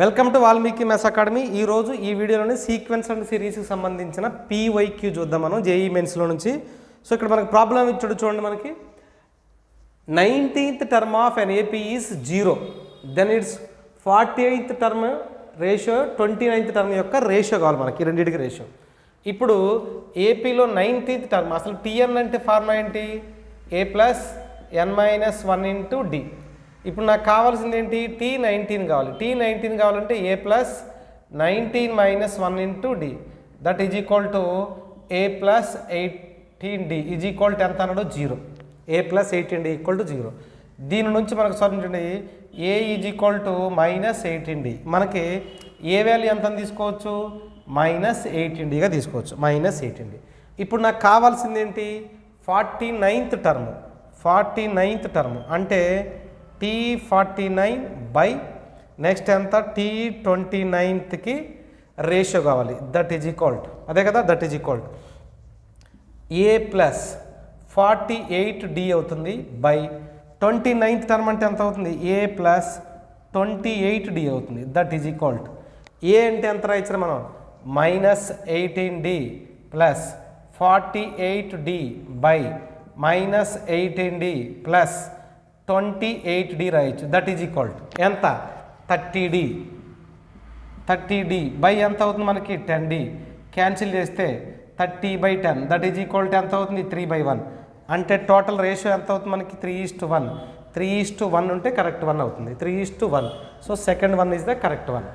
Welcome to Valmiki mess academy. ఈరోజు ఈ వీడియోలోని సీక్వెన్స్ అండ్ సిరీస్కి సంబంధించిన పీవైక్యూ చూద్దాం మనం జేఈ మెయిన్స్లో నుంచి. సో ఇక్కడ మనకు ప్రాబ్లం ఇచ్చాడు చూడండి. మనకి 19th term of an AP is 0, then it's 48th term ratio 29th term యొక్క రేషియో కావాలి మనకి, రెండింటికి రేషియో. ఇప్పుడు ఏపీలో 19th టర్మ్ అసలు టీఎన్ అంటే ఫార్ములా ఏంటి? A plus N minus 1 into D. ఇప్పుడు నాకు కావాల్సింది ఏంటి? T19 కావాలి. T19 కావాలంటే A plus 19 minus 1 into D, that is equal to A plus 18d is equal to ఎంత అన్నాడు? 0. A plus 18d equal to 0. దీని నుంచి మనకు సాధించండి A is equal to minus 18d. మనకి ఏ వాల్యూ ఎంత తీసుకోవచ్చు? మైనస్ 18dగా తీసుకోవచ్చు, మైనస్ 18d. ఇప్పుడు నాకు కావాల్సింది ఏంటి? 49th term. 49th టర్మ్ అంటే T49 బై నెక్స్ట్ ఎంత? T29కి రేషియో కావాలి, దట్ ఈజ్ ఈక్వల్ టు అదే కదా, that is equal to A plus 48d అవుతుంది బై 29th టర్మ్ అంటే ఎంత అవుతుంది? ఏ ప్లస్ 28d అవుతుంది, దట్ ఈజ్ ఈక్వల్ టు ఏ అంటే ఎంత రాయించారు మనం? Minus 18d plus 48d by minus 18d plus 28d రాయొచ్చు, దట్ ఈజ్ ఈక్వల్ టు ఎంత? 30d. 30d బై ఎంత అవుతుంది మనకి? 10d. క్యాన్సిల్ చేస్తే 30/10 దట్ ఈజ్ ఈక్వల్ టు ఎంత అవుతుంది? 3/1. అంటే టోటల్ రేషియో ఎంత అవుతుంది మనకి? 3:1. 3:1 ఉంటే కరెక్ట్ 1 అవుతుంది. 3:1. So second one is the correct one.